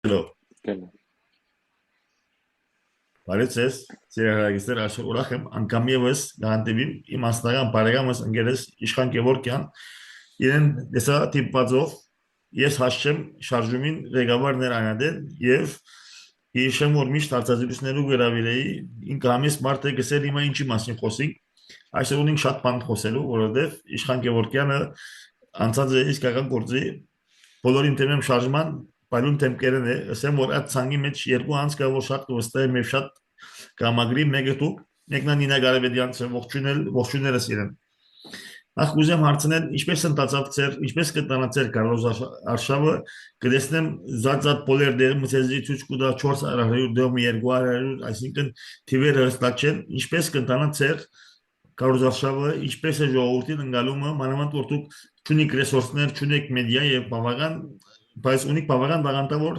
Hello. Գնա։ Բարև ձեզ, ծերահարագիստեր Աշխուր ուրախ եմ անգամ եւս գանտիվիմ իմ անձնական բարեկամս ընկերս Իշխան Գևորգյան իրեն դեսա տիպվածով ես հաշեմ շարժումին ղեկավարներ անադեն եւ հիշեմ որ միշտ հարցազրույցներու գրավիրեի ինքը համես մարդը գսել հիմա ինչի մասին խոսենք այսօր ունենք շատ բան խոսելու որովհետեւ Իշխան Գևորգյանը անցած է իսկական գործի բոլորին թեմեմ շարժման Պայլուն թեմքերն է, ասեմ որ այդ ցանգի մեջ երկու անց կա որ շատ վստահ եմ եւ շատ կամագրի մեկը դու մեկնա Նինա Գարաբեդյանցը ողջուներս իրեն Ախ ուզեմ հարցնել ինչպես ընթացավ ծեր ինչպես կտանացեր Կարլոս Արշավը կդեսնեմ զատ բոլեր դեր մսեզի ցույց կուտա 400 դեմ 200 այսինքն թիվերը հստակ չեն ինչպես կտանացեր Կարլոս Արշավը ինչպես է ժողովրդին ընկալումը մանավանդ որ դուք չունիք ռեսուրսներ չունիք մեդիա եւ բավական բայց ունիք բավական դաղանտավոր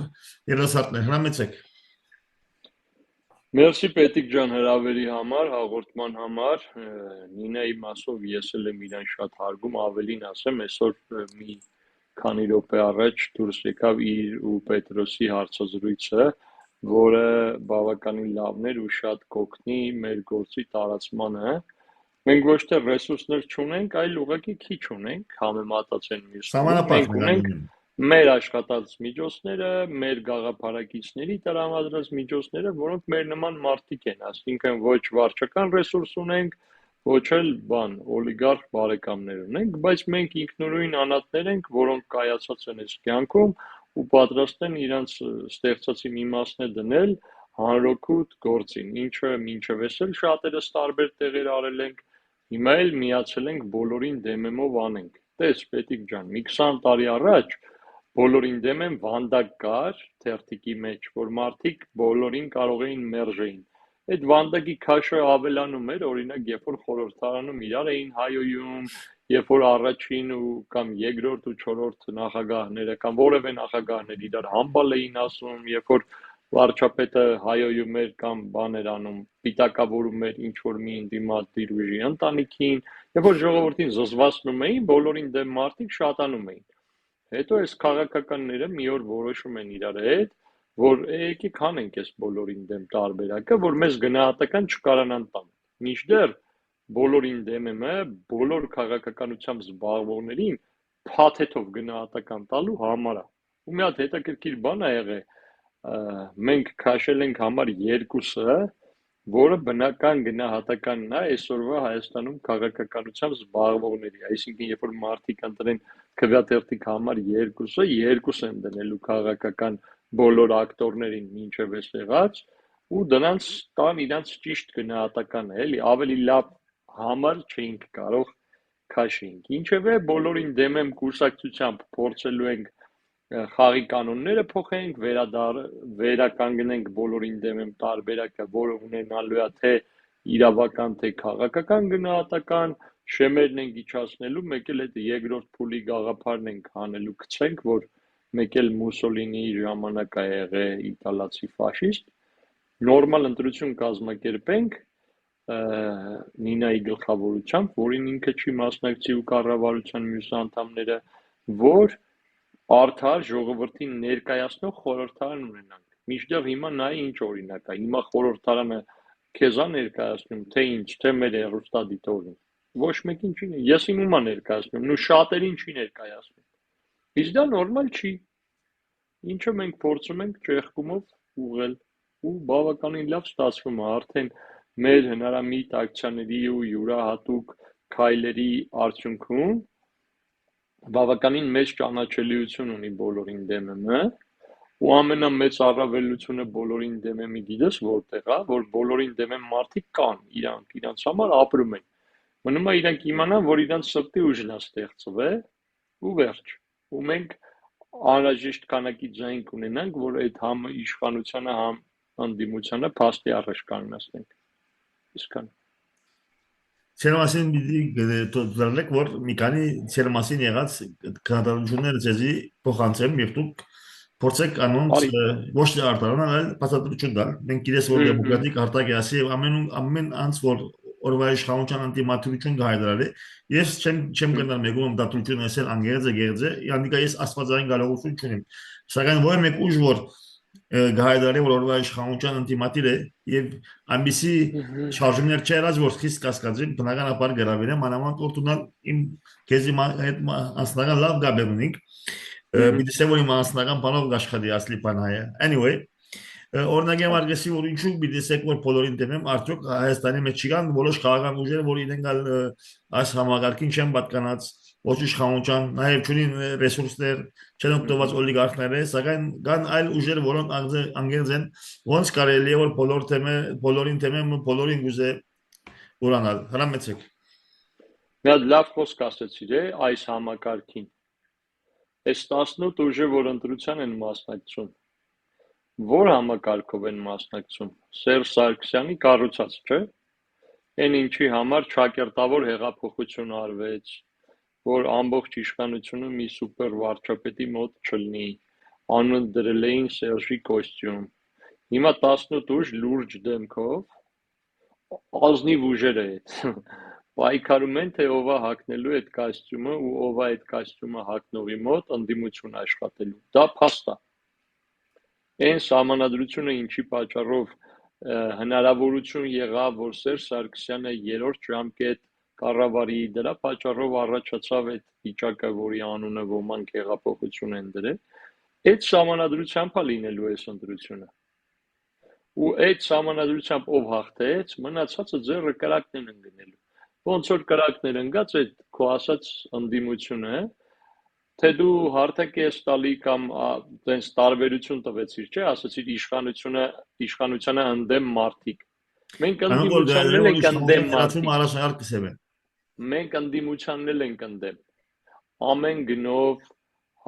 երասարտներ հրամեցեք Մերսի Պետիկ ջան հրավերի համար, հաղորդման համար, Նինայի մասով ես էլ եմ իրան շատ հարգում, ավելին ասեմ, այսօր մի քանի րոպե առաջ դուրս եկավ իր ու Պետրոսի հարցազրույցը, որը բավականին լավն էր ու շատ կօգնի մեր գործի տարածմանը։ Մենք ոչ թե ռեսուրսներ չունենք, այլ ուղղակի քիչ ունենք, համեմատած են մյուսներին։ Մենք Սահմանապահ ունենք եմ մեր աշխատած միջոցները, մեր գաղափարակիցների տրամադրած միջոցները, որոնք մեր նման մարդիկ են, այսինքն ոչ վարչական ռեսուրս ունենք, ոչ էլ օլիգարխ բարեկամներ ունենք, բայց մենք ինքնուրույն անհատներ ենք, որոնք կայացած են այս կյանքում ու պատրաստ են իրանց ստեղծածին իմաստն է դնել հանրօգուտ գործին, ինչը մինչև էսել շատերս տարբեր տեղեր արել ենք, հիմա էլ միացել ենք բոլորին դեմեմով անենք։ Տես, Պետիկ ջան, մի 20 տարի առաջ բոլորին դեմ եմ վանդակ կար թերթիկի մեջ, որ մարդիկ բոլորին կարող էին մերժեին։ Այդ վանդակի քաշը ավելանում էր, օրինակ, երբ որ խորհրդարանում իրար էին հայոյում, երբ որ առաջին ու կամ երկրորդ ու չորրորդ նախագահները կամ որևէ նախագահներ իրար համբալ էին ասում, երբ որ վարչապետը հայոյում էր կամ բան էր անում, պիտակավորում էր ինչ որ մի ընդդիմադիր ուժի ընտանիքին, երբ որ ժողովրդին զզվացնում էին, բոլորին դեմ մարդիկ շատանում էին։ Հետո այս քաղաքականները մի օր որոշում են իրար հետ, որ եկեք հանենք այս բոլորին դեմ տարբերակը, որ մեզ գնահատական չկարանան տան։ Մինչդեռ բոլորին դեմը բոլոր քաղաքականությամբ զբաղվողներին փաթեթով գնահատական տալու համար է։ Ու մի հատ հետաքրքիր բան ա եղել, մենք քաշել ենք համար երկուսը, որը բնական գնահատականն է այսօրվա Հայաստանում քաղաքականությամբ զբաղվողների, այսինքն երբ որ մարդիկ ընտրեն քվեաթերթիկ համար երկուս են դնելու քաղաքական բոլոր ակտորներին մինչև էս եղած ու դրանց տան իրանց ճիշտ գնահատականը, էլի ավելի լավ համար չէինք կարող քաշենք։ Ինչևէ բոլորին դեմ եմ կուրսակցությամբ փորձելու ենք խաղի կանոնները փոխենք, վերականգնենք բոլորին դեմ եմ տարբերակը, որը ունենալու է թե իրավական, թե քաղաքական գնահատական, շեմերն ենք իջացնելու, մեկ էլ այդ երկրորդ փուլի գաղափարն ենք հանելու գցենք, որ մեկ էլ Մուսոլինիի ժամանակ ա եղել իտալացի ֆաշիստ, նորմալ ընտրություն կազմակերպենք Նինայի գլխավորությամբ, որին ինքը չի մասնակցի ու կառավարության մյուս անդամները, որ արդար ժողովրդին ներկայացնող խորհրդարան ունենանք։ Մինչդեռ հիմա նայ ինչ օրինակ է, հիմա խորհրդարանը քեզ է ներկայացնում, թե ինչ, թե մեր հեռուստադիտողին։ Ոչ մեկին չի, ես իմում եմ ներկայացնում, ու շատերին չի ներկայացնում։ Իսկ դա նորմալ չի։ Ինչը մենք փորձում ենք ճեղքումով ուղղել ու բավականին լավ ստացվում է, արդեն մեր հնարամիտ ակցիաների ու յուրահատուկ քայլերի արդյունքում բավականին մեծ ճանաչելիություն ունի բոլորին դեմը, ու ամենամեծ առավելությունը բոլորին դեմի գիտես որտեղ է, որ բոլորին դեմ մարդիկ կան, իրանց համար ապրում են։ Մնում է իրանք իմանան, որ իրանց սրտի ուժն է ստեղծվել ու վերջ։ Ու մենք անհրաժեշտ քանակի ձայն կունենանք, որ այդ համ իշխանությանը, համ անդիմությանը փաստի առաջ կանգնեցնենք։ Իսկան։ Ցերմասին դրնեք որ մի քանի ցերմասին եղած քննադատությունները ցեզի փոխանցեմ եւ դուք փորձեք անոնց Արի։ ոչ թե արտարան այլ բացատրություն տալ մենք գիտես որ դեմոկրատիկ արտակ է ասի եւ ամեն անց որ օրվա իշխանության անտիմատուրություն գայդրալի ես չեմ գնալ մեկում դատություն ասել անգերձը գերձը յանդիկա ես աստվածային գալողություն չունեմ սակայն որ մեկ ուժ որ գահարդարի որովհետեւ իշխանության անտիմատիր է եւ ամբիսի շարժումներ չերած որ խիստ կասկածին բնականաբար գրավին է մանավանդ օրտունալ իմ քեզի հետ անձնական լավ գաբեր ունենք բիդիսե որ իմ անձնական բանով աշխատի ասլի բանայը anyway օրինակ եմ արգեսի որ ինչու բիդիսեք որ բոլորին դեմեմ արդյոք Հայաստանի մեջ չկան որոշ քաղաքական ուժեր որ իրենք այս համագարկին չեն պատկանած ոչ իշխանության նաև չունին ռեսուրսներ չեն օգտված օլիգարխները սակայն կան այլ ուժեր որոնք անգերձ են ոնց կարելի է որ բոլորին թեմեմ բոլորին գուզե ուրանալ հրամեցեք Մի հատ լավ խոսք ասեցիր այս համակարգին այս 18 ուժը որ ընտրության են մասնակցում որ համակարգով են մասնակցում Սերժ Սարգսյանի կառուցած չէ այն ինչի համար ճակերտավոր հեղափոխություն արվեց որ ամբողջ իշխանությունը մի սուպեր վարչապետի մոտ չլինի անուն դրել էին Սերժի կոստյում հիմա 18 ուժ լուրջ դեմքով ազնիվ ուժեր է պայքարում են թե ով է հագնելու այդ կոստյումը ու ով է այդ կոստյումը հագնողի մոտ ընդդիմություն աշխատելու դա փաստ է այն սահմանադրությունը ինչի պատճառով հնարավորություն եղավ որ Սերժ Սարգսյանը երրորդ ժամկետ կառավարի դրա պատճառով առաջացավ այդ վիճակը որի անունը ոմանք հեղափոխություն են դրել այդ սահմանադրությամբ է լինելու այս ընտրությունը ու այդ սահմանադրությամբ ով հաղթեց մնացածը ձեռը կրակն են գնելու ոնց որ կրակներ ընկած այդ քո ասած ընդդիմությունը թե դու հարթակ ես տալի կամ տենց տարբերություն տվեցիր չէ ասացիր իշխանությանը ընդդեմ մարդիկ մենք ընդդիմությանն ենք ընդդեմ մարդիկ մենք ընդդիմությանն ենք ընդդեմ ամեն գնով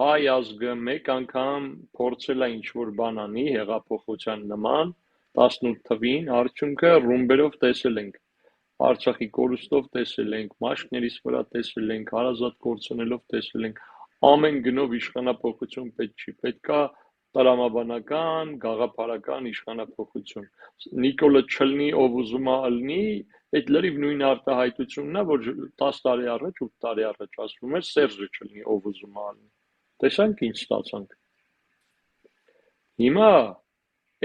հայ ազգը մեկ անգամ փորձել է ինչ-որ բան անի հեղափոխության նման 18 թվին արդյունքը ռումբերով տեսել ենք Արցախի կորուստով տեսել ենք մաշկներից վրա տեսել ենք հարազատ կորցնելով տեսել ենք ամեն գնով իշխանապողություն պետք չի պետքա տրամաբանական գաղափարական իշխանապողություն Նիկոլը չլնի ով ուզում է ըլնի այդ լրիվ նույն արտահայտությունն է որ 10 տարի առաջ 8 տարի առաջ ասվում էր Սերժը չլնի ով ուզում է ըլնի տեսանք ինչ ստացանք հիմա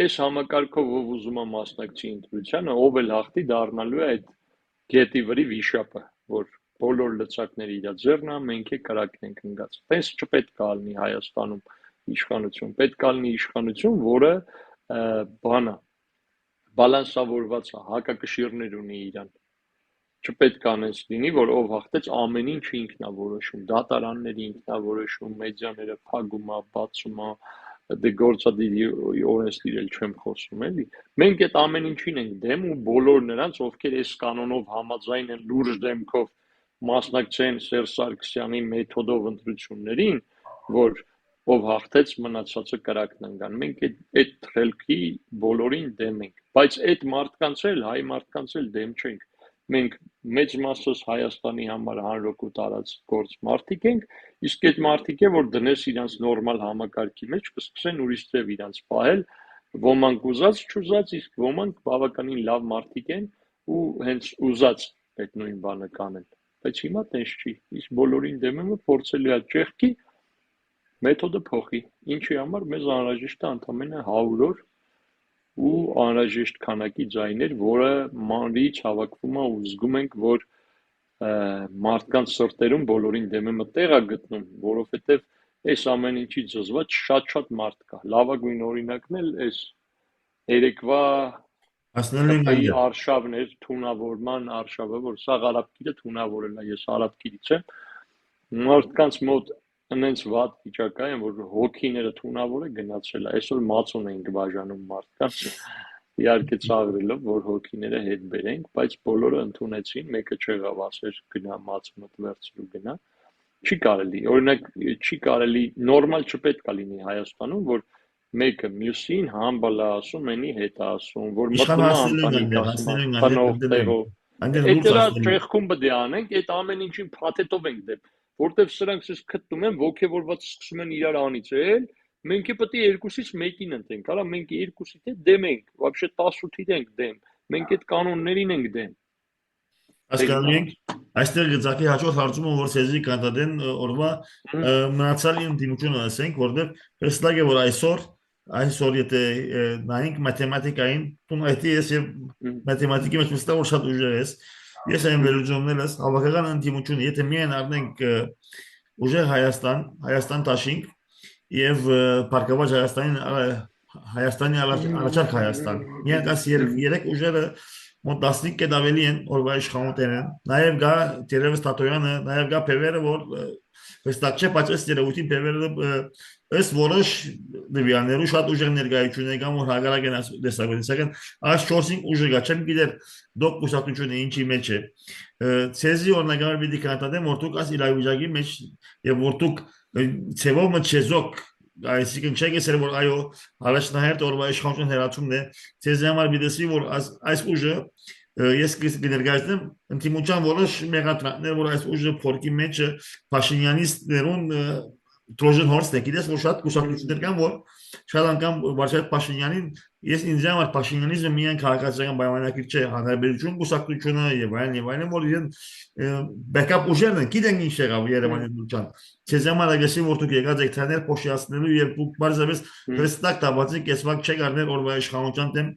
այս համակարգով ով ուզում է մասնակցի ընտրությանը ով էլ հաղթի դառնալու է այդ գետի վրի վիշապը որ բոլոր լծակները իր ձեռնա մենք է կրակն ենք ընկած տես չպետք է լինի Հայաստանում իշխանություն պետք է լինի իշխանություն որը բանա բալանսավորված է հակակշիռներ ունի իրան չպետք է անես լինի որ ով հաղթեց ամեն ինչ ինքն է որոշում դատարանները ինքն է որոշում մեդիաները փակում է բացում է դե գործադիրի օրենսդիր էլ չեմ խոսում էլի մենք այդ ամեն ինչին ենք դեմ ու բոլոր նրանց ովքեր այս կանոնով համաձայն են լուրջ դեմքով մասնակցեն Սերժ Սարգսյանի մեթոդով ընտրություններին որ ով հաղթեց մնացածը կրակն ընկան մենք այդ թրելքի բոլորին դեմ ենք բայց այդ մարդկանց էլ հայ մարդկանց էլ դեմ չենք մենք մեծ մասս Հայաստանի համար հանրօգուտ տարած գործ մարդիկ ենք իսկ այդ մարդիկ է որ դնես իրանց նորմալ համակարգի մեջ կսկսեն ուրիշ ձև իրանց պահել ոմանք ուզած չուզած իսկ ոմանք բավականին լավ մարդիկ են ու հենց ուզած այդ նույն բանը կանեն բայց հիմա տես չի իսկ բոլորին դեմ եմ փորձելու է ճեղքի մեթոդը փոխի ինչի համար մեզ անհրաժեշտ է ընդամենը 100 օր ու անհրաժեշտ քանակի ձայներ, որը մանրից հավաքվում է ու զգում ենք, որ մարդկանց սրտերում բոլորին դեմը տեղ է գտնում, որովհետև այս ամեն ինչի զզված շատ մարդ կա։ Լավագույն օրինակն էլ այս երեկվա Հասնելու արշավներ թունավորման արշավը, որ սա Արաբկիրը թունավորել է, ես Արաբկիրից եմ։ Մարդկանց մոտ Անենց վատ վիճակա են, որ հոգիները թունավոր է գնացել է, այսօր մածուն ենք բաժանում մարդկանց, իհարկե ծաղրելով, որ հոգիները հետ բերենք, բայց բոլորը ընդունեցին, մեկը չեղավ ասեր գնա մածունդ վերցրու գնա, չի կարելի, օրինակ չի կարելի, նորմալ չպետք է լինի Հայաստանում, որ մեկը մյուսին համբալ է ասում, ենի հետ է ասում, որ մտնում է ընտանիք ասում, խնող տեղով, այդ դրա ճեղքում բդի անենք, այդ ամեն ինչին փաթեթով ենք դեպ որտեվ սրանք ցես քտնում են ոգևորված սկսում են իրար անիծել մենք է պետք է երկուսից մեկին ընտենք արա մենք երկուսից է դեմ ենք вообще 18-ից ենք դեմ մենք այդ կանոններին ենք դեմ հասկանում ենք այստեղ գծակի հաջորդ հարցումը որ ցեզի կանդադեն օրվա մնացյալ ընդդիմությունը ասենք որտեվ հստակ է որ այսօր այսօր եթե նայենք մաթեմատիկային, դու այդի ես եւ մաթեմատիկի մեջ մստա որ շատ ուժեղ ես։ Ես այն վերություններս հավաքական ընդդիմություն, եթե միայն առնենք ուժեղ Հայաստան տաշինք եւ Պարկավաճ Հայաստանի առաջարկ Հայաստան։ Միայն այս երեք ուժերը մոտ 15 կետ ավելի են օրվա իշխանությունները։ Նաեւ գա Տերևս Տատոյանը, նաեւ գա Պևերը, որ վստահ չէ, բայց ըստ երևույթին Պևերը ըստ որոշ դեպիաներու շատ ուժեղ ներկայություններ կան, որ հագարակ են դեսագույն։ Սակայն այս 4-5 ուժը գա, չեմ գիտեր դոկ կուսակցությունը ինչի մեջ է։ Ցեզի օրնագար պիտի կանտադեմ, որ դուք այս իրավիճակի մեջ եւ որ դուք ցեվով մտչեզոք այսինքն չեք ասել որ այո առաջնահերթ օրվա իշխանություն հերացումն է ցեզ համար բիդեսի որ այս ուժը ես կներկայացնեմ ընդդիմության որոշ մեղադրանքներ որ այս ուժը փորկի մեջ Փաշինյանիստներուն Trojan Horse-ն է գիտես որ շատ կուսակցություններ կան որ շատ անգամ Վարչապետ Փաշինյանին ես ինձ համար Փաշինյանիզմը միայն քաղաքացիական պայմանագիր չէ հանրապետություն կուսակցությունը եւ այլն որ իրեն բեկապ ուժերն են գիտեն ինչ եղավ Երևանի դուչան ցեզ համար ագեսի որ դուք եկած եք թաներ փոշիացնելու եւ դուք բարձրապես հստակ տաբացի կեսվակ չեք արնել օրվա իշխանության դեմ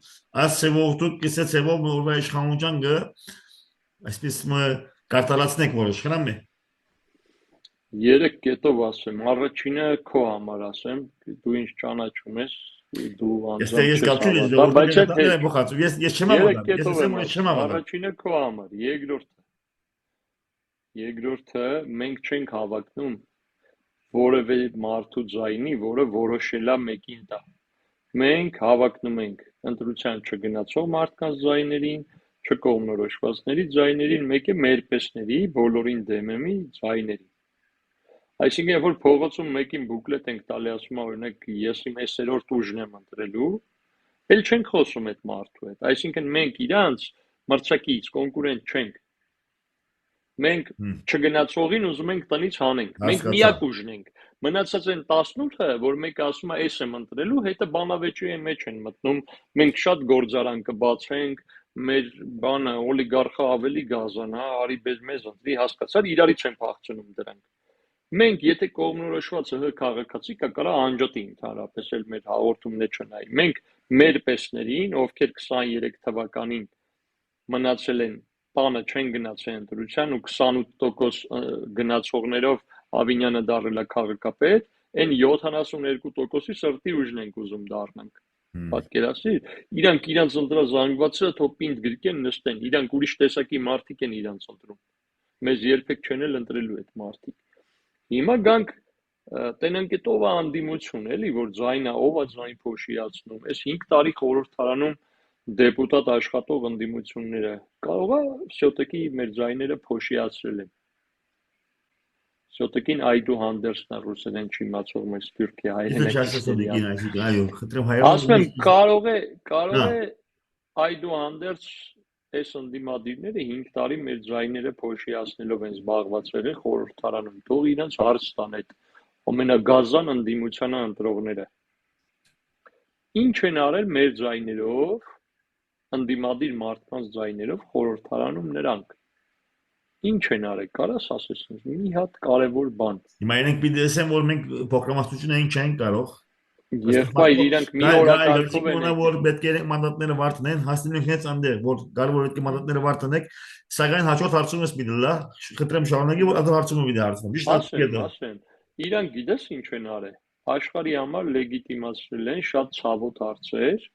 ասեվով դուք կսեցեվով օրվա իշխանության գը այսպես կարտալացնեք որոշ խնամ է Երեք կետով ասեմ, առաջինը քո համար ասեմ, դու ինչ ճանաչում ես, դու անձամբ ես առաջինը քո համար, երկրորդը մենք չենք հավակնում որևէ մարդու ձայնի, որը որոշելա մեկին տա։ Մենք հավակնում ենք ընտրության չգնացող մարդկանց ձայներին, չկողմնորոշվածների ձայներին, մեկ է մեր պեսների, բոլորին դեմեմի ձայներին։ Այսինքն, երբ որ փողոցում մեկին բուկլետ ենք տալի, ասում է օրինակ ես իմ 10-րդ ուժն եմ ընտրելու, էլ չենք խոսում այդ մարդու հետ։ Այսինքն մենք իրանց մրցակից, կոնկուրենտ չենք։ Մենք չգնացողին ուզում ենք տնից հանենք։ Մենք միակ ուժն ենք։ Մնացած են 18-ը, որ մեկը ասում է ես եմ ընտրելու, հետը բանավեճի մեջ են մտնում։ Մենք շատ գործարան կբացենք, մեր բանը օլիգարխը ավելի գազանա, արի մեզ ընտրի, հասկացար, իրարից են փախցնում դրանք։ Մենք եթե կողմնորոշված ՀՀ քաղաքացի կկարա անջատի ընդհանրապես էլ մեր հաղորդումներ չնայի։ Մենք մեր պեսներին, ովքեր 23 թվականին մնացել են տանը չեն գնացել ընտրության ու 28% գնացողներով Ավինյանը դառել է քաղաքապետ, այն 72%-ի սրտի ուժն ենք ուզում դառնանք։ Պատկերացրիր, իրանք իրանց ընտրած զանգվածը թող պինդ գրկեն նստեն, իրանք ուրիշ տեսակի մարդիկ են իրանց ընտրում։ Մեզ երբեք չեն էլ ընտրելու այդ մարդիկ։ Հիմա գանք տենանք այդ ով է անդիմություն, էլի, որ ձայնը ով է ձայն փոշիացնում։ Այս 5 տարի խորհրդարանում դեպուտատ աշխատող ընդդիմությունները կարող է все-таки մեր ձայները փոշիացրել են։ Все-таки այդուհանդերձ նա ռուսերեն չիմացող մեր սփյուռքի հայերեն։ Ասում եմ կարող է այդուհանդերձ այս ընդդիմադիրները 5 տարի մեր ձայները փոշիացնելով են զբաղվածել են խորհրդարանում, թող իրենց հարց տան այդ ամենագազան ընդդիմությանը ընտրողները։ Ինչ են արել մեր ձայներով, ընդդիմադիր մարդկանց ձայներով խորհրդարանում նրանք։ Ինչ են արել, կարաս ասես ինձ մի հատ կարևոր բան։ Հիմա իրենք պիտի ասեն, որ մենք փոքրամասնություն ենք չենք կարող։ Եղբայր իրանք մի օրակարգով են որ պետք է մանդատները վարտնեն, հասնենք հենց անդեր, որ կարող է պետք է մանդատները վարտնեք, սակայն հաջորդ հարցումս պիտի լա, խնդրեմ շարունակի, որ այդ հարցումը պիտի հարցնեմ։ Ասեմ, իրանք գիտես ինչ են արել։ Աշխարհի համար լեգիտիմացրել են շատ ցավոտ հարցեր,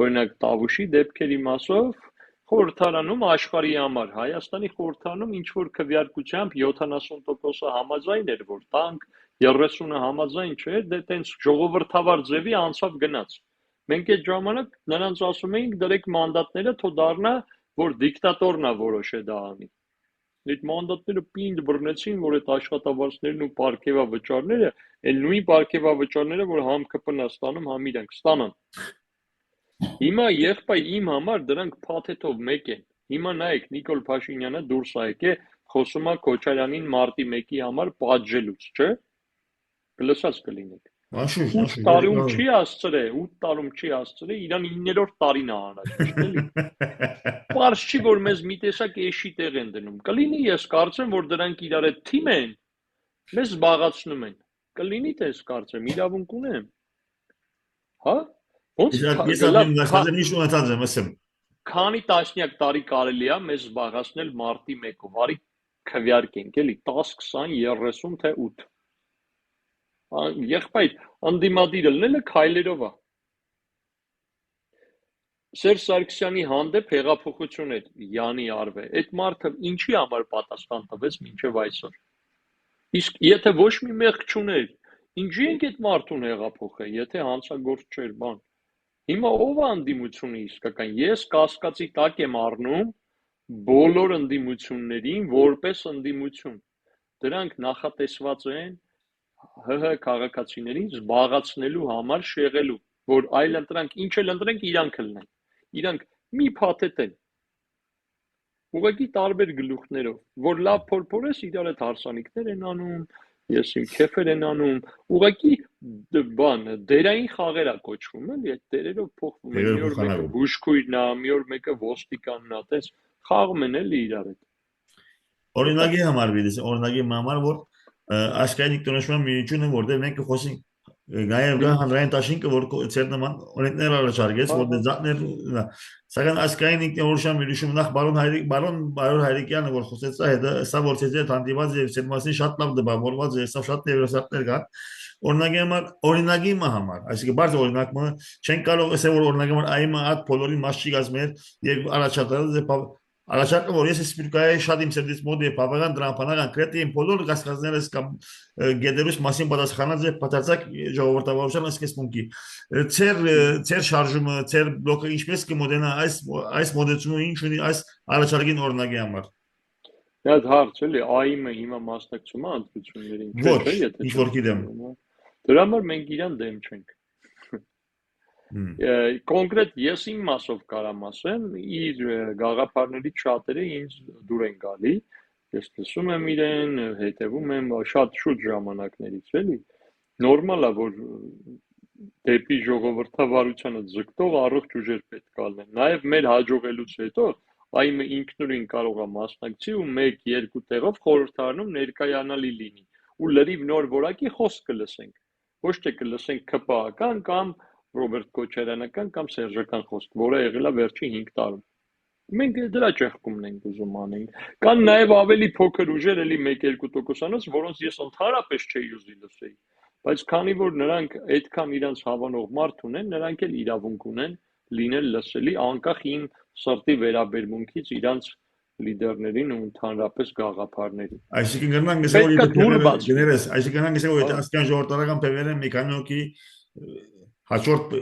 օրինակ Տավուշի դեպքերի մասով խորհրդարանում աշխարհի համար Հայաստանի խորհրդարանում ինչ որ քվեարկությամբ 70%-ը համաձայն էր, որ տանք 30-ը համաձայն չէր, դե տենց ժողովրդավար ձևի անցավ գնաց։ Մենք այդ ժամանակ նրանց ասում էինք դրեք մանդատները, թող դառնա, որ դիկտատորն է որոշե դա անի։ Այդ մանդատները պինդ բռնեցին, որ այդ աշխատավարձներն ու պարգևավճարները, այն նույն պարգևավճարները, որ համ ԿՊՆ-ը ստանում, համ իրանք ստանան։ Հիմա եղբայր իմ համար դրանք փաթեթով մեկ են։ Հիմա նայեք Նիկոլ Փաշինյանը դուրս է եկել, խոսում է Քոչարյանին մարտի 1-ի համար պատժելուց, չէ՞։ Լսած կլինեք։ 8 տարում չի հասցրել, 8 տարում չի հասցրել, իրան 9-րդ տարին է առաջ, էլի։ Պարզ չի, որ մեզ մի տեսակ էշի տեղ են դնում։ Կլինի ես կարծեմ, որ դրանք իրար հետ թիմ են, մեզ զբաղացնում են։ Կլինի թե ես կարծեմ, իրավունք ունեմ։ հա, ոնց Ես լավ, ամեն դասկացը միշտ ունեցած եմ, ասեմ։ քանի տասնյակ տարի կարելի է մեզ զբաղացնել մարտի 1-ով, արի քվյարկենք, էլի 10, 20, 30, թե 8։ Եղբայր, անդիմադիրը լնելը քայլերով է։ Սերժ Սարգսյանի հանդեպ հեղափոխություն էր Յանի Արվե։ Այդ մարդը ինչի համար պատասխան տվեց մինչև այսօր։ Իսկ եթե ոչ մի մեղք չուներ, ինչի ենք այդ մարդուն հեղափոխել, եթե հանցագործ չէր բան։ Հիմա ով է անդիմությունը իսկական։ Ես կասկածի տակ եմ առնում բոլոր ընդդիմություններին որպես ընդդիմություն։ Դրանք նախատեսված են ՀՀ քաղաքացիներին զբաղացնելու համար շեղելու, որ այլ ընտրանք, ինչ էլ ընտրենք, իրանք լնեն։ Իրանք մի փաթեթ են, ուղղակի տարբեր գլուխներով, որ լավ փորփորես իրար այդ հարսանիքներ են անում, ես իմ քեֆեր են անում, ուղղակի բան, դերային խաղեր է կոչվում, էլի այդ դերերով փոխվում են, մի օր մեկը բուժքույրն է, մի օր մեկը ոստիկանն է, տես խաղում են էլի իրար հետ։ Օրինակի համար բիդես, օրինակի համար որ աշխարհի ինքնորոշման միությունը որտեղ մենք խոսենք Նաև կա հանրային դաշինքը, որ ծեր նման օրենքներ առաջարկեց, որ դեզատներ, սակայն ասկային ինքնորոշման միությունը նախ բարոն Հայրիկյանը, որ խոսեց դա, սա որ ցեզե հանդիպած եւ այդ մասին շատ լավ դեպավորված է, սա շատ ներսատներ կան։ Օրինակի համար, այսինքն բարձ օրինակը չեն կարող ասել որ օրինակի համար այ մատ բոլորին մաս չի գազմեր եւ առաջադրել Առաջարկը որ ես սպիրկայի շատ իմ սերդից մոտ է բավական դրամփանական կրետի իմ բոլոր գասկազներս կամ գեդերուս մասին պատասխանած է պատասխակ ժողովրդավարության սկզբունքի ծեր շարժումը ծեր բլոկը ինչպես կմոդենա այս մոդեցումը ինչ ունի այս առաջարկին օրինակի համար Դա հարց էլի AI-ը հիմա մասնակցում է ընտրություններին ոչ ինչ որ գիտեմ դրա համար մենք իրան դեմ չենք Կոնկրետ ես իմ մասով կարամ ասեմ, իր գաղափարներից շատերը ինձ դուր են գալի, ես լսում եմ իրեն, հետևում եմ շատ շուտ ժամանակներից, էլի, նորմալ է, որ դեպի ժողովրդավարությանը ձգտող առողջ ուժեր պետք է լինեն, նաև մեր հաջողելուց հետո այն ինքնուրույն կարող է մասնակցի ու 1-2 տեղով խորհրդարանում ներկայանալի լինի ու լրիվ նոր որակի խոսք կլսենք, ոչ թե կլսենք ԿՊԱ-ական կամ Ռոբերտ Քոչարյանական կամ Սերժական խոսք, որը եղել է վերջին 5 տարում։ Մենք դրա ճեղքումն ենք ուզում անենք։ Կան նաև ավելի փոքր ուժեր, էլի 1-2%-անոց, որոնց ես ընդհանրապես չէի ուզի լսեի։ Բայց քանի որ նրանք այդքան իրանց հավանող մարդ ունեն, նրանք էլ իրավունք ունեն լինել լսելի, անկախ իմ սրտի վերաբերմունքից իրանց լիդերներին ու ընդհանրապես գաղափարներին։ Այսինքն գնանք ասել որ գներես, այսինքն գնանք ասել որ ասկան ժողովրդական փեվերը մի քանի հոգի հաջորդ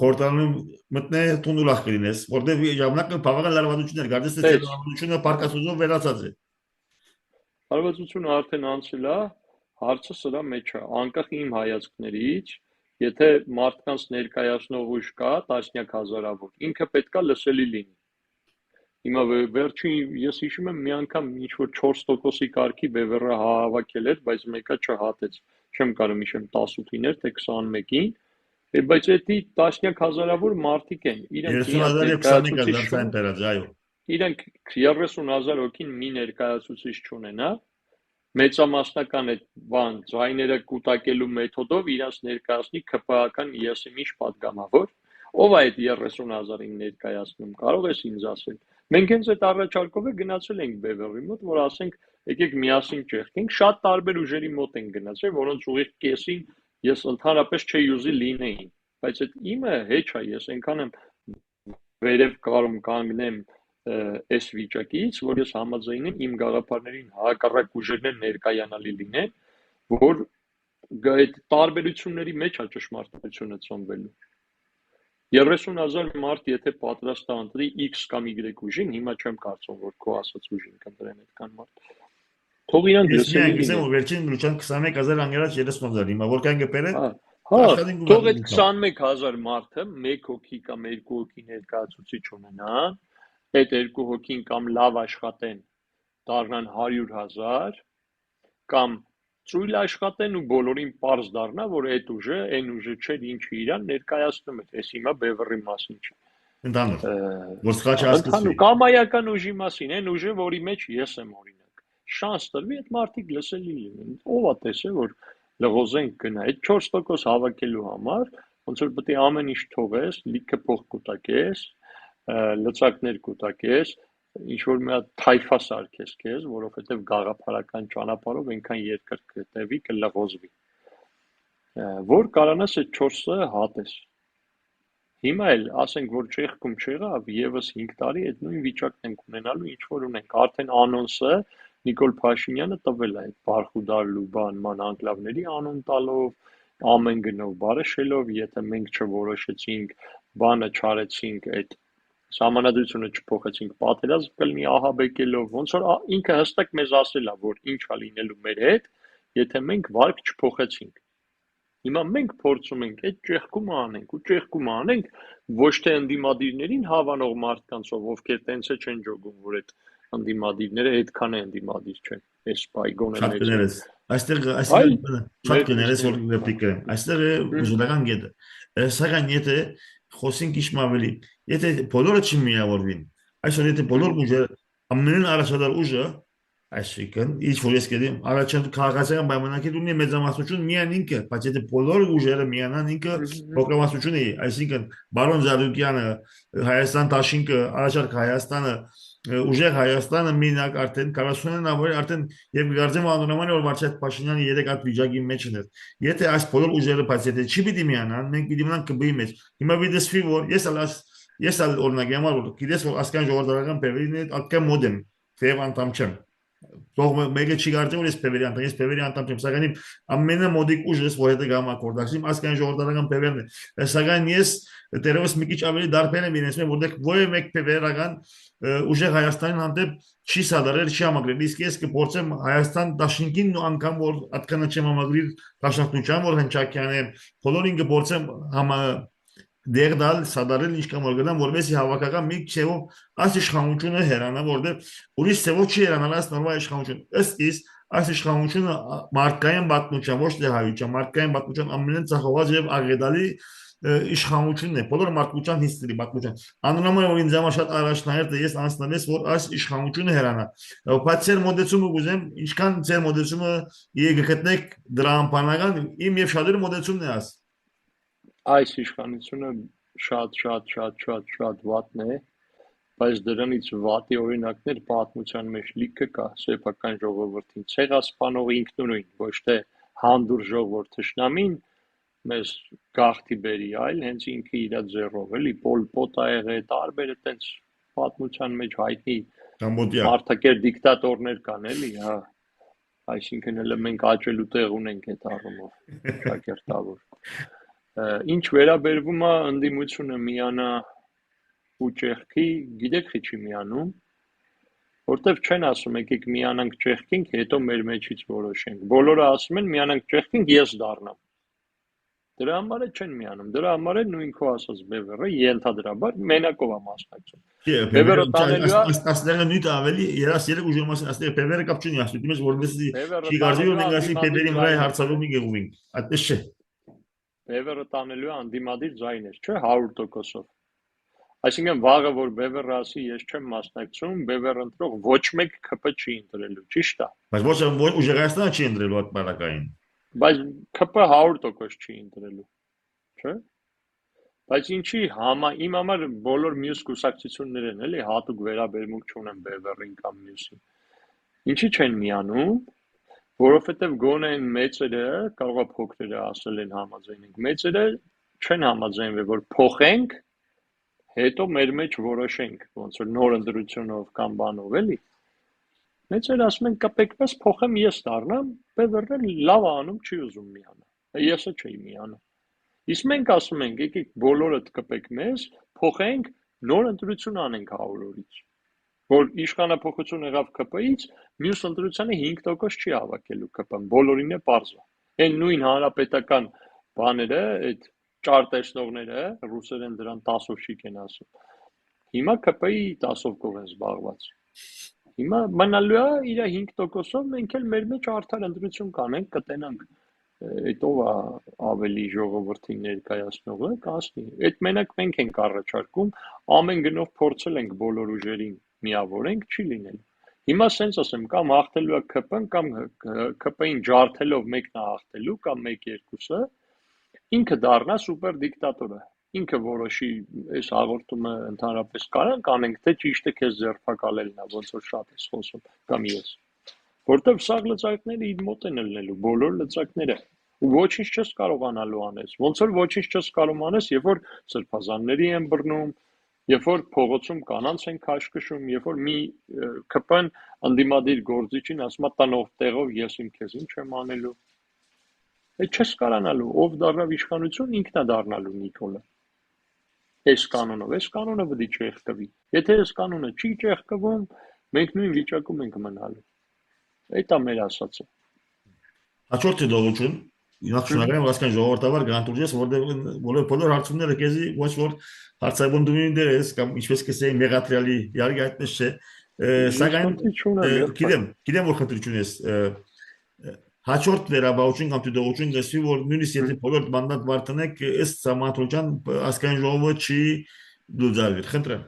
խորտանում մտնե տունուլախ կլինես, որտեղ ժամանակը բավական լարվածություններ, գարդես թե լարվածությունը պարկասուզով վերացած է։ Լարվածությունը արդեն անցել է, հարցը սրա մեջ է, անկախ իմ հայացքներից, եթե մարդկանց ներկայացնող ուժ կա, տասնյակ հազարավոր, ինքը պետքա լսելի լինի։ Հիմա վերջին ես հիշում եմ մի անգամ ինչ որ 4%-ի կարգի բևեռը հավաքել էր, բայց մեկը չհատեց։ Չեմ կարող հիշեմ 18-ին էր թե 21-ին, բայց էդի տասնյակ հազարավոր մարդիկ են, իրենք 30,000 եւ 21,000 դրած, այո։ Իրենք 30,000 հոգին մի ներկայացուցիչ չունենա, մեծամասնական այդ բան ձայները կուտակելու մեթոդով իրաց ներկայացնի ԿՊԱ-ական ԵՍՄ-ի պատգամավոր, ով է այդ 30,000-ին ներկայացնում, կարող ես ինձ ասել։ Մենք հենց այդ առաջարկով է գնացել ենք Բևեռի մոտ, որ ասենք, եկեք միասին ճեղքենք, շատ տարբեր ուժերի մոտ են գնացել, որոնց ուղիղ կեսին ես ընդհանրապես չէի ուզի լինեին, բայց այդ իմը հեչ է, ես այնքան եմ վերև կարում կանգնեմ այս վիճակից, որ ես համաձայնեմ իմ գաղափարներին հակառակ ուժերներ ներկայանալի լինեն, որ այդ տարբերությունների մեջ է ճշմարտությունը ծնվելու։ 30,000 մարդ եթե պատրաստ է ընտրի X կամ Y ուժին, հիմա չեմ կարծում, որ քո ասած ուժին կընտրեն այդքան մարդ։ Թող իրանք լսեն։ Ես եմ վերջին լուչան 21,000 անգերած 30,000, հիմա որքան գպերը։ Հա, թող այդ 21,000 մարդը 1 հոգի կամ 2 հոգի ներկայացուցիչ ունենան, այդ 2 հոգին կամ լավ աշխատեն, դառնան 100,000 կամ ծույլ աշխատեն ու բոլորին պարզ դառնա, որ այդ ուժը, այն ուժը չէր, ինչը իրան ներկայացնում էր, այս հիմա Բևեռի մասին չէ։ Ընդհանուր, որ սխաչը հասկացվի։ Կամայական ուժի մասին, այն ուժը, որի մեջ ես եմ օրինակ։ Շանս տրվի այդ մարդիկ լսելի լինեն։ Ով է տեսել, որ լղոզենք գնա, այդ 4% հավաքելու համար ոնց որ պետք է ամեն ինչ թողես, լիքը փող կուտակես, լծակներ կուտակես, ինչ որ մի հատ թայֆա սարքես քեզ, որովհետև գաղափարական ճանապարհով այնքան երկար կտևի, կլղոզվի։ Որ կարանաս այդ 4-ը հատես։ Հիմա էլ ասենք որ Չեխիայում չեղավ, եւս 5 տարի այդ նույն վիճակն ենք ունենալու, ինչ որ ունենք, արդեն անոնսը Նիկոլ Փաշինյանը տվել է այդ Բարխուդարլու բանման անկլավների անուն տալով, ամեն գնով բարեշելով, եթե մենք չորոշեցինք, բանը չարեցինք, այդ Սահմանադրությունը չփոխեցինք, պատերազմ կլինի ահաբեկելով, ոնց որ ինքը հստակ մեզ ասել է, որ ինչ է լինելու մեր հետ, եթե մենք վարկ չփոխեցինք։ Հիմա մենք փորձում ենք այդ ճեղքումը անենք, ու ճեղքումը անենք ոչ թե ընդդիմադիրներին հավանող մարդկանցով, ովքեր տենց է չեն ջոգում, որ այդ ընդդիմադիրները այդքան է ընդդիմադիր չեն, այս բայգոնը Շատ մեծ կներես։ Այստեղ այլ շատ կներես որ ռեպլիկա։ Այստեղ է ուժդական գետը։ Սակայն եթե խոսենք ինչ ավելի, եթե բոլորը չմիավորվին, այսօր եթե բոլոր ուժերը ամենն առաջադար ուժը այսինքն ինչ որ ես գիտեմ առաջադար քաղաքացիական պայմանագիր ունի մեծամասնություն միայն ինքը, բայց եթե բոլոր ուժերը միանան ինքը փոքրամասնություն է, այսինքն բարոն Զարուկյանը, Հայաստան Դաշինքը, առաջարկ Հայաստանը ուժեղ Հայաստանը մինակ արդեն 40-ն ավելի արդեն եւ գարձեմ անոնոմանի որ Վարչապետ Փաշինյանը 3 հատ վիճակի մեջ էր։ Եթե այս բոլոր ուժերը բայց եթե չի պիտի միանան, մենք պիտի մնանք կբի մեջ։ Հիմա պիտի որ ես օրինակ համար որ գիտես որ ասկան ժողովրդական բևերին ատկա մոդեմ, թեև անդամ չեմ։ Թող մեկը չի կարծում որ ես բևերի անդամ չեմ, սակայն ամենամոդիկ ուժս որ հետը գամ ակորդակցիմ ասկան ժողովրդական բևերն է։ Սակայն ես դերևս մի քիչ ավելի դարբեր եմ իրենց մեջ որտեղ ովը մեկ բևերական ուժեղ Հայաստանին հանդեպ չի սադարել, չի համակրել, իսկ ես կփորձեմ Հայաստան Դաշինքին ու անգամ որ atքանը չեմ համակրել Դաշնակցության որ Հնչակյանը բոլորին կփորձեմ դերդալ սադարել ինչքան որ գնամ որովհետեւ հավաքական մի քիչով այս իշխանությունը հերանա որովհետեւ ուրիշ ցեվով չի հերանալ այս նորմալ իշխանություն ըստ իս այս իշխանությունը մարդկային պատմության ոչ թե հայության մարդկային պատմության ամենածախողած եւ աղետալի իշխանությունն է բոլոր մարդկության հիստորի պատմության անունամը որ ինձ համար շատ առաջնահերթ է ես անցնելիս որ այս իշխանությունը հերանա բայց ձեր մոդեցումը գուզեմ ինչքան ձեր մոդեցումը գտնեք դրամապանական իմ եւ շատերի մոդեցումն է այս իշխանությունը շատ վատն է, բայց դրանից վատի օրինակներ պատմության մեջ լիքը կա, սեփական ժողովրդին ցեղասպանող ինքնուրույն, ոչ թե հանդուր ժողովուրդ թշնամին մեզ գաղթի բերի, այլ հենց ինքը իր ձեռով, էլի Պոլ Պոտ ա եղել, տարբեր այդպես պատմության մեջ հայտնի արտակեր դիկտատորներ կան, էլի, հա, այսինքն էլ մենք աճելու տեղ ունենք այդ առումով, շակերտավոր Ինչ վերաբերվում է ընդդիմությունը միանա ու ճեղքի, գիտեք չի միանում, որտեվ չեն ասում եկեք միանանք ճեղքինք, հետո մեր մեջից որոշենք։ Բոլորը ասում են միանանք ճեղքինք, ես դառնամ։ Դրա համար է չեն միանում, դրա համար է նույն քո ասած բևերը ենթադրաբար մենակով է մասնակցում։ Բևերը տանելու է ասները նույն ավելի 33 ուժի մասին ասները բևերը կապ չունի ասում, դիմես որովհետեւ չի գարզի որ մենք ասի բևերի վրա հարցալու մի գեղուին։ Այդպես չէ։ Բևերը տանելու է անդիմադիր ձայներ, չէ 100%-ով։ Այսինքն վաղը որ բևերը ասի ես չեմ մասնակցում, բևերը ընտրող ոչ մեկ ԿՊ չի ընտրելու, ճիշտ է։ Բայց ոչ ուժեղացնա չի ընտրելու այդ բարակային։ Բայց ԿՊ 100% չի ընտրելու, չէ։ Բայց ինչի իմ համար բոլոր մյուս կուսակցություններ են, էլի հատուկ վերաբերմունք չունեն բևերին կամ մյուսին։ Ինչի չեն միանում Որովհետև գոնե այն մեծերը, կարող է փոքրերը ասել են համաձայնենք, մեծերը չեն համաձայնվել, որ փոխենք, հետո մեր մեջ որոշենք, ոնց որ նոր ընտրությունով կամ բանով, էլի։ Մեծերը ասում են կպեկպես փոխեմ ես դառնամ, բևերն լավ անում չի ուզում միանա։ Եսը չի միանա։ Իսկ մենք ասում ենք, եկեք բոլորդ կպեք մեզ, փոխենք, նոր ընտրություն անենք 100 օրից։ Որ իշխանապողություն եղավ ԿՊ-ից, մյուս ընտրությանը 5% չի հավաքելու ԿՊ-ն, բոլորին է պարզա։ Այն նույն հանրապետական բաները, այդ ճար տեսնողները, ռուսերեն դրան 10-ով շիկ են ասում։ Հիմա ԿՊ-ի 10%-ով են զբաղված։ Հիմա մնալու է իր 5%-ով մենք էլ մեր մեջ արդար ընտրություն կանենք, կտենանք այդ ով է ավելի ժողովրդին ներկայացնողը, կասնի։ Այդ մենակ մենք ենք առաջարկում, ամեն գնով փորձել ենք բոլոր ուժերին միավորենք, չի լինելու։ Հիմա սենց ասեմ, կամ հաղթելու է ԿՊ-ն, կամ ԿՊ-ին ջարդելով մեկն է հաղթելու, կամ մեկ երկուսը, ինքը դառնա սուպեր դիկտատորը։ Ինքը որոշի այս հաղորդումը ընդհանրապես կանենք, թե ճիշտ է քեզ ձերբակալելն է, ոնց որ շատ ես խոսում կամ ես։ Որտեվ սա լծակները իր մոտ են ելնելու, բոլոր լծակները։ Ու ոչինչ չես կարողանալու անես։ Ոնց որ ոչինչ չես կարող անես, երբ որ սրբազանների են բռնում, երբ որ փողոցում կանանց են քաշքշում, երբ որ մի ԿՊ-ն անդիմադիր գործիչին ասում է տնող տեղով ես իմ քեզ ինչ եմ անելու։ Այդ չես կարողանալու, ով դառնավ իշխանություն, ինքն է դառնալու Նիկոլը։ Այս կանոնը պետք է չեղկվի։ Եթե այս կանոնը չի չեղկվում, մենք նույն վիճակում ենք մնալու։ Այդ է մեր ասածը։ Հաջորդ դողություն նախ շնորհակալ եմ հասկան ժողովրդավար գրանտուրջես, որտեղ բոլոր հարցումները քեզի ոչ որ հարցաբնդումին դերես կամ ինչպես կսեի մեղատրիալի իհարկե այդպես չէ, սակայն գիտեմ որ խնդիր չունես հաջորդ վերաբաուչին կամ դողություն դեսի որ նույնիսկ եթե բոլոր բանդատ վարտնեք ըստ համատրության հասկան ժողովը չի լուծարվի, խնդրեմ։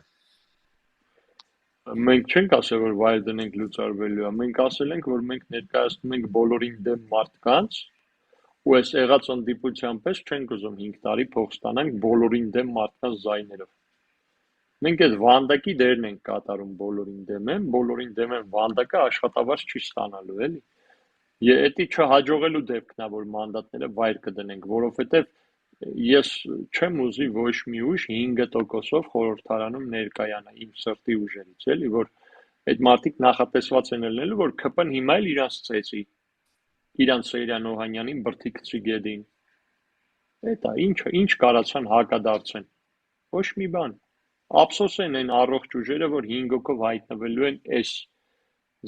Մենք չենք ասել, որ վայր դնենք լուծարվելու է, մենք ասել ենք, որ մենք ներկայացնում ենք բոլորին դեմ մարդկանց, ու այս եղած ընդդիպության պես չենք ուզում 5 տարի փող ստանանք բոլորին դեմ մարդկանց զայներով։ Մենք այդ վանդակի դերն ենք կատարում բոլորին դեմ են վանդակը աշխատավարձ չի ստանալու, էլի։ Եթե չհաջողելու դեպքն է, որ մանդատները վայր կդնենք, որովհետև ես չեմ ուզի ոչ մի ուժ 5%-ով խորհրդարանում ներկայանա իմ սրտի ուժերից, էլի, որ այդ մարդիկ նախատեսված են ելնելու, որ ԿՊ-ն հիմա էլ իրանց ծեծի, իրանց Սեյրան Օհանյանին բրդի գցի գեդին։ Էտա ինչ կարացան հակադարձեն։ Ոչ մի բան։ Ափսոս են այն առողջ ուժերը, որ 5 հոգով հայտնվելու են այս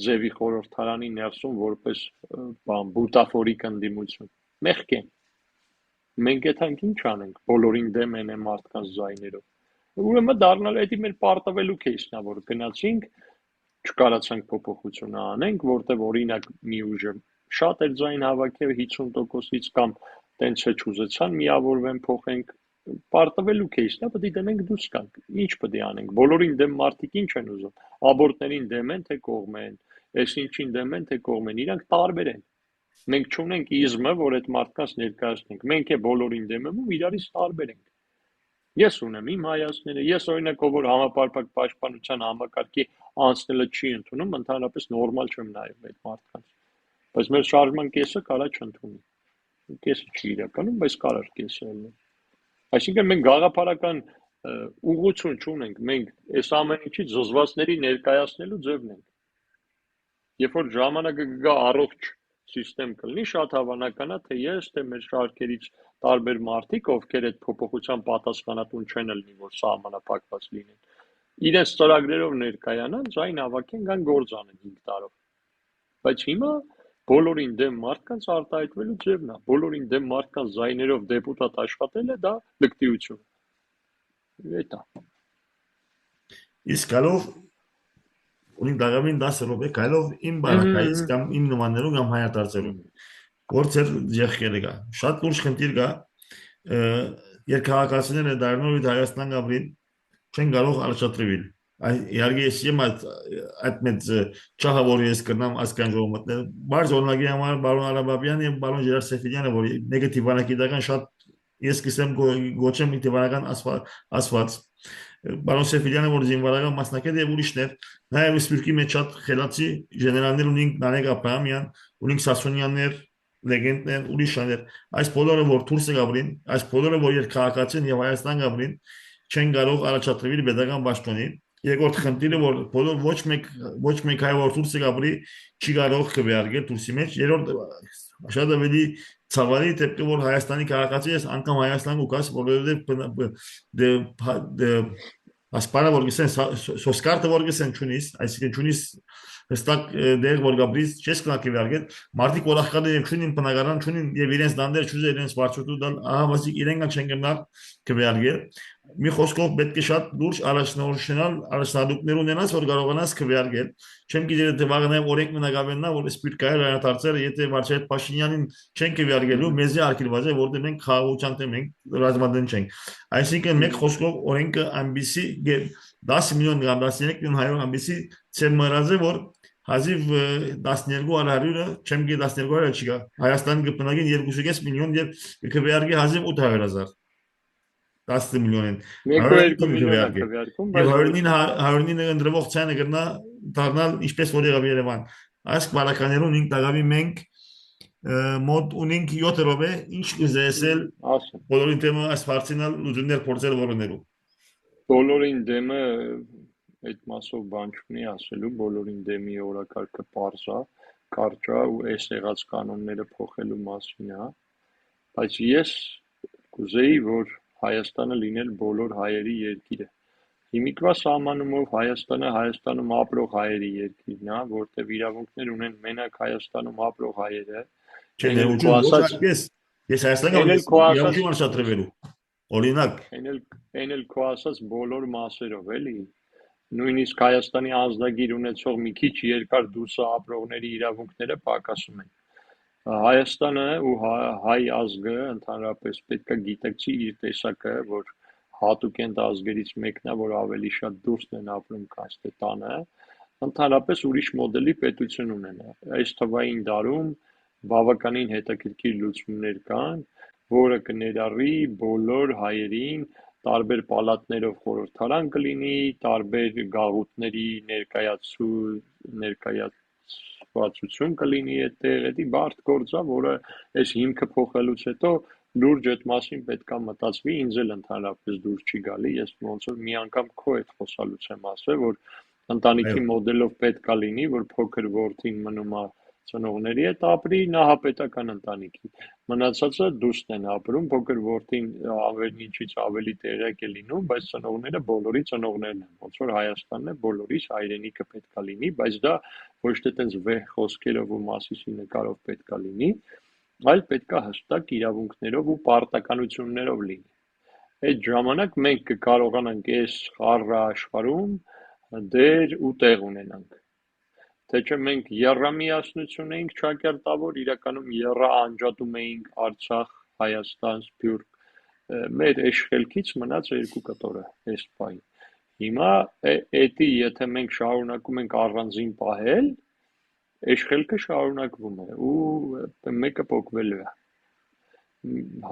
Զևի խորհրդարանի ներսում որպես բուտաֆորիկ ընդդիմություն։ Մեղք են։ Մենք այդքան ինչ անենք, բոլորին դեմ են մարդկանց զայներով։ Ուրեմն դառնալ էդի մեր պարտվելու кейսն է, որ գնացինք, չկարացանք փոփոխություն անենք, որտեղ օրինակ մի ուժը շատ էր ձայն հավաքել 50%-ից կամ տենց է չուզեցան միավորվեն փոխենք, պարտվելու кейսն է, պետք է դնենք դուրս գանք։ Ինչ պետք է անենք։ Բոլորին դեմ մարդիկ ինչ են ուզում։ Աբորտներին դեմ են, թե կողմ են, այս ինչին դեմ են, թե կողմ են, իրանք տարբեր են։ Մենք չունենք իզմը, որ այդ մարդկանց ներկայացնենք։ Մենք է բոլորին դեմ եմ ու իրարից տարբեր ենք։ Ես ունեմ իմ հայացքները, ես օրինակ ով որ համապարփակ պաշտպանության համակարգի անցնելը չի ընդունում, ընդհանրապես նորմալ չեմ նայում այդ մարդկանց։ Բայց մեր շարժման կեսը կարա չընդունի։ Կեսը չի իրականում, բայց կարար կեսը լինի։ Այսինքն մենք գաղափարական ուղղություն չունենք, մենք այս ամեն ինչից զոզվածների ներկայացնելու ձևն ենք։ Երբ որ ժամանակը գա առողջ սիստեմ կլինի, շատ հավանական է, թե ես, թե մեր շարքերից տարբեր մարդիկ, ովքեր այդ փոփոխության պատասխանատուն չեն լինի, որ սահմանափակված լինեն, իրենց ծրագրերով ներկայանան, ձայն հավաքեն, գան գործ անեն 5 տարով։ Բայց հիմա բոլորին դեմ մարդկանց արտահայտվելու ձևն է, բոլորին դեմ մարդկանց զայներով դեպուտատ աշխատելը դա լկտիություն։ Էդ է։ Իսկ գալով ունի դաղավին 10 րոպե գալով իմ բանակայից կամ իմ նմաններով կամ հայատարծերում գործեր եղքերը կա։ Շատ լուրջ խնդիր կա երկհաղաքացիները դառնալու Հայաստան գաբրին չեն կարող առաջադրվել։ Իհարկե ես եմ այդ մեծ չահը որ ես կրնամ ասկան ժողովուրդներ բարձ օրինակի համար բարոն Արաբաբյանը եւ բարոն Ժիրար Սեֆիդյանը որ նեգատիվ բանակիդական շատ ես կսեմ գոչեմ դիվանական ասված Բարոն Սեֆիդյանը որ զինվորական մասնակից եւ ուրիշներ նաեւ սպիրկի մեջ շատ խելացի գեներալներ ունին Նարեկ Աբրահամյան ունին Սասունյաններ լեգենդներ ուրիշներ այս բոլորը որ դուրս գաբրին այս բոլորը որ երկհաղաքացին եւ Հայաստան գաբրին չեն կարող առաջադրվել pedagogan պաշտոնին երկրորդ խնդիրը որ բոլոր ոչ մեկ հայ որ դուրս գաբրի չի կարող քվեարկել դուրսի մեջ երրորդ շատ ավելի ցավալի դեպքը որ Հայաստանի քաղաքացի ես անգամ Հայաստան ու կաս որովհետեւ ասպարա որ գսեն սոսկարտը որ գսեն ճունիս այսինքն ճունիս հստակ դեր որ գաբրից չես կնակի վարգել մարդիկ ուրախալի եւ ճունին բնակարան ճունին եւ իրենց դանդեր ճուզել իրենց վարչուտու դան ահա մասիկ իրենք չեն գնալ քվեարկել մի խոսքով պետք է շատ լուրջ առաջնորդներ ունենաս որ կարողանաս քվեարկել չեմ գիտեր թե վաղնայ օրենք մնագավեննա որ սպիրտ կայել հայտարարել եթե Վարչապետ Փաշինյանին չեն քվեարկելու մեզի արկելված է որտեղ մենք խաղաղության դեմ ենք ռազմադեն չենք այսինքն մեկ խոսքով օրենքը ամբիսի 10 միլիոն կամ 13 միլիոն հայոց ամբիսի ցեմարაზე որ հազիվ 12 հարյուրը չեմ գիտի 12 հարյուրը չի գա Հայաստան կպնակին 2.5 միլիոն եւ քվեարկի հազիվ 800,000 10 միլիոն են Մեկ ու 2 100,000 միլիոն է քվեարկի քվեարկում, եւ բայց ոչ 109 ընդրվող ցանը կգնա դառնալ ինչպես որ եղավ Երևան այս բարականերուն 5 տաղավի մենք մոտ ունենք 7 րոպե ինչ կուզեսել ասեմ։ բոլորին թեմը այս հարցինալ լուծումներ փորձել որոներու Բոլորին դեմը այդ մասով բան չունի ասելու, բոլորին դեմի օրակարգը պարզ է, կարճ է ու այս եղած կանոնները փոխելու մասին է, բայց ես կուզեի, որ Հայաստանը լիներ բոլոր հայերի երկիրը։ Հիմիկվա սահմանումով Հայաստանը Հայաստանում ապրող հայերի երկիրն է, որտեղ իրավունքներ ունեն մենակ Հայաստանում ապրող հայերը, Չէ, այն էլ քո ներողություն, ոչ ասած, այդպես։ Ես Հայաստան գամ, այն էլ ես քո ասած, իրավունքի անշատրվելու։ Օրինակ, այն էլ քո ասած բոլոր մասերով, էլի։ Նույնիսկ Հայաստանի ազգագիր ունեցող մի քիչ երկար դուրսը ապրողների իրավունքները պակասում են։ Հայաստանը ու հայ ազգը ընդհանրապես պետք է գիտակցի իր տեսակը, որ հատուկենտ ազգերից մեկն է, որ ավելի շատ դուրսն են ապրում, քան թե տանը, ընդհանրապես ուրիշ մոդելի պետություն ունեն։ Այս թվային դարում բավականին հետաքրքիր լուծումներ կան, որը կներառի բոլոր հայերին տարբեր պալատներով խորհրդարան կլինի, տարբեր գաղութների ներկայացվածություն կլինի այդտեղ, դա բարդ գործ է, որը այս հիմքը փոխելուց հետո լուրջ այդ մասին պետք է մտածվի, ինձ էլ ընդհանրապես դուր չի գալի, ես ոնց որ մի անգամ քո հետ խոսալուց եմ ասել, որ ընտանիքի այո, մոդելով պետք է լինի, որ փոքր որդին մնում է ծնողների հետ ապրի նահապետական ընտանիքի։ Մնացածը դուսն են ապրում, փոքր որդին ավելի ինչից ավելի տեղյակ է լինում, բայց ծնողները բոլորի ծնողներն են, ոնց որ Հայաստանն է բոլորիս հայրենիքը պետք է լինի, բայց դա ոչ թե տենց վեհ խոսքերով ու Մասիսի նկարով պետք է լինի, այլ պետք է հստակ իրավունքներով ու պարտականություններով լինի։ Այդ ժամանակ մենք կկարողանանք այս խառը աշխարհում դեր ու տեղ ունենանք։ Թե չէ մենք եռամիասնություն էինք ճակերտավոր, իրականում եռաանջատում էինք Արցախ, Հայաստան, Սփյուռք, մեր էշխելքից մնաց երկու կտորը այս պահին։ Հիմա էդի եթե մենք շարունակում ենք առանձին պահել, էշխելքը շարունակվում է ու մեկը փոկվելու է։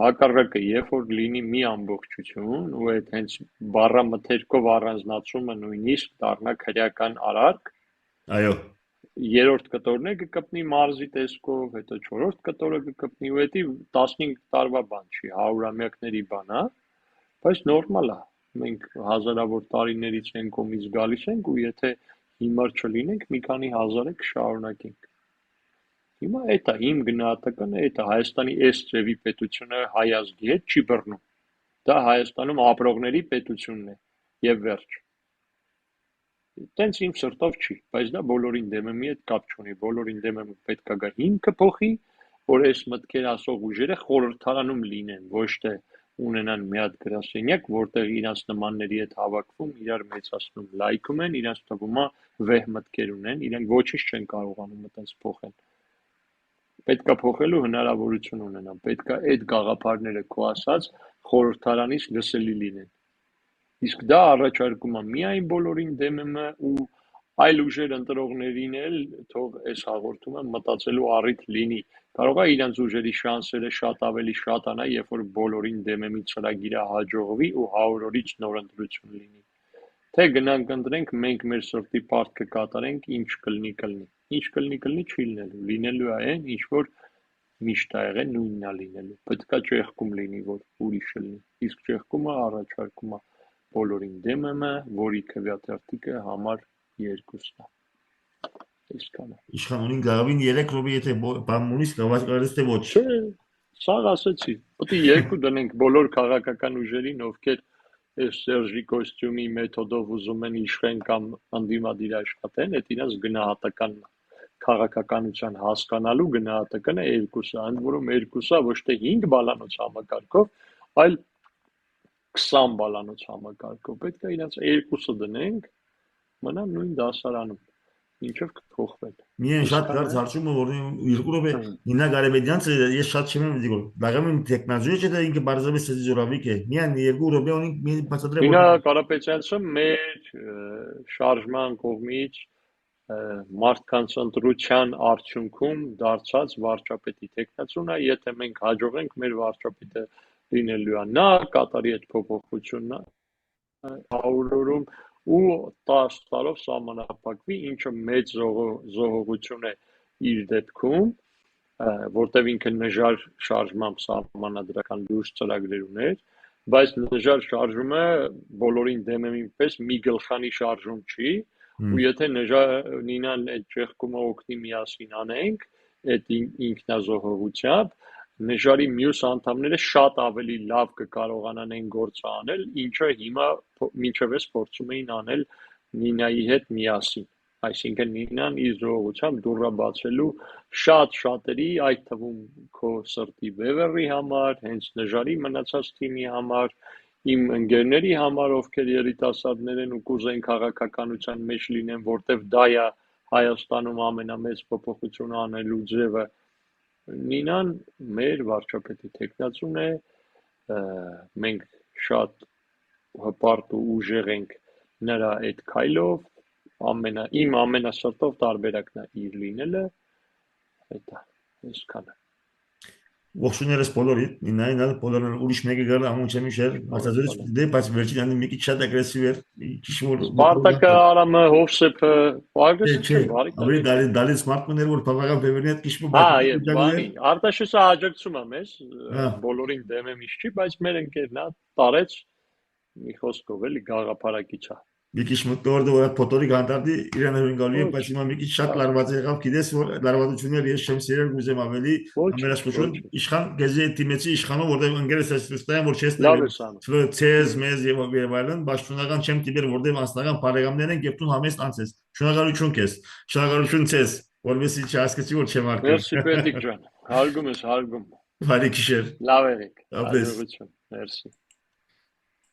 Հակառակը, երբ որ լինի մի ամբողջություն ու այդ հենց բառամթերքով առանձնացումը նույնիսկ դառնա քրեական արարք, այո, երրորդ կտորն է կկպնի մարզի տեսքով, հետո չորրորդ կտորը կկպնի ու դա 15 տարվա բան չի, հարյուրամյակների բան է, բայց նորմալ է։ Մենք հազարավոր տարիներից են կողմից գալիս ենք ու եթե հիմար չլինենք, մի քանի հազար է կշարունակենք։ Հիմա էդ է իմ գնահատականը, էդ է Հայաստանի այս ձևի պետությունը հայ ազգի հետ չի բռնում։ Դա Հայաստանում ապրողների պետությունն է եւ վերջ։ Տենց իմ սրտով չի, բայց դա բոլորին դեմը մի հետ կապ չունի, բոլորին դեմը պետք է գա հիմքը փոխի, որ այս մտքեր ասող ուժերը խորհրդարանում լինեն, ոչ թե ունենան մի հատ գրասենյակ, որտեղ իրանց նմանների հետ հավաքվում, իրար մեծացնում, լայքում են, իրանց թվում է վեհ մտքեր ունեն, իրենք ոչինչ չեն կարողանում այտենց փոխել։ Պետք է փոխելու հնարավորություն ունենան, պետք է այդ գաղափարները քո ասած խորհրդարանից լսելի լինեն։ Իսկ դա առաջարկում է միայն բոլորին դեմը ու այլ ուժեր ընտրողներին էլ թող այս հաղորդումը մտածելու առիթ լինի։ Կարող է իրանց ուժերի շանսերը շատ ավելի շատանա, երբ որ բոլորին դեմի ծրագիրը հաջողվի ու 100 օրից նոր ընտրություն լինի։ Թե գնանք ընտրենք, մենք մեր սրտի պարտքը կատարենք, ինչ կլինի կլինի։ Ինչ կլինի չի լինելու, լինելու է այն, ինչ որ միշտ ա եղել, նույնն է լինելու։ Պետք է ճեղքում լինի, որ ուրիշը լինի։ Իսկ ճեղքումը առաջարկում է բոլորին դեմը, որի քվեաթերթիկը համար 2-ն է։ Այսքանը։ իշխանունին գավին 3 րոպե եթե բան ունիս կավազկարես թե ոչ։ Չէ, սաղ ասեցի։ Պետք է երկու դնենք բոլոր քաղաքական ուժերին, ովքեր այս Սերժի կոստյումի մեթոդով ուզում են իշխեն կամ անդիմադիր աշխատեն, այդ իրաց գնահատականն է։ Քաղաքականության հասկանալու գնահատականը երկուսը, ընդ որում երկուսը ոչ թե 5 բալանոց համակարգով, այլ 20 բալանոց համակարգով։ Պետք է իրաց երկուսը դնենք, մնան նույն դասարանում, ինչով կփոխվեն։ Միայն շատ Այսքան կարծ է։ հարցումը որ 2 րոպե Նինա Գարեբեդյանցը ես շատ չեմ դիգո։ Բաղամին տեխնոլոգիա չէ դա ինքը բարձրապես զորավիկ է։ Միայն 2 րոպե ունի մի բացատրեմ Նինա որ Կարապետյանցը մեր շարժման կողմից մարդկանց ընտրության արդյունքում դարձած վարչապետի տեխնացուն է, եթե մենք հաջողենք մեր վարչապետը լինելու է նա, կատարի այդ փոփոխությունն հարյուրում ու 10 տարով սահմանափակվի, ինչը մեծ զոհողություն է իր դեպքում, որտեղ ինքը նժար շարժմամբ սահմանադրական լուրջ ծրագրեր ուներ, բայց նժար շարժումը բոլորին դեմ եմ պես մի գլխանի շարժում չի, ու եթե նինան այդ ճեղքումը օգնի միասին անենք, այդ ինքնազոհողությամբ, նժարի մյուս անդամները շատ ավելի լավ կկարողանան այն գործը անել, ինչը հիմա մինչև էս փորձում էին անել Նինայի հետ միասին։ Այսինքն Նինան իր զոհողությամբ դուռը բացելու շատ շատերի, այդ թվում քո սրտի բևեռի համար, հենց նժարի մնացած թիմի համար, իմ ընկերների համար, ովքեր երիտասարդներ են ու կուզեն քաղաքականության մեջ լինեն, որտեվ դա է Հայաստանում ամենամեծ փոփոխությունը անելու ձևը։ Նինան մեր վարչապետի տեխնացուն է, մենք շատ հպարտ ու ուժեղ ենք նրա այդ քայլով, իմ ամենասրտով տարբերակն է իր լինելը, այդ է, այսքանը։ Ողջույններս բոլորիդ, Նինային բոլորն ուրիշ մեկը գար ամուն չեմ իշեր, մասազորից դե բայց վերջին անի մի քիչ շատ ագրեսիվ էր, ճիշտ Սպարտակը Արամը Հովսեփը ագրեսիվ բարի ավելի դալից սմարտֆոներ որ բավական բևերնի հետ քիչ բանի Արտաշեսը աջակցում է մեզ բոլորին դեմ եմ իշչի, բայց մեր ընկերն է տարեց մի խոսքով էլի գաղափարակիչ է։ Մի քիչ մտորը որ փոթորիկ հանդարտի իրեն հնգալի է, բայց հիմա մի քիչ շատ լարված եղավ, գիտես որ լարվածությունները ես չեմ սիրել ուզեմ ավելի ամենասկսուն իշխան գեզի թիմեցի իշխանով որտեղ ընկերս ես վստահ եմ որ չես տվել ցեզ մեզ եւ այլն, բայց շնորհական չեմ տիպեր որտեղ անձնական բարեկամներ են եւ դու համեստ անցես։ Շնորհակալություն քեզ։ Շնորհակալություն ցեզ, որովհետեւ չհասկացի որ չեմ արկել։ Մերսի պետիկ ջան։ Հարգում ես, հարգում։ Բարի գիշեր։ Լավ եղեք։ Ապրես։ Մերսի։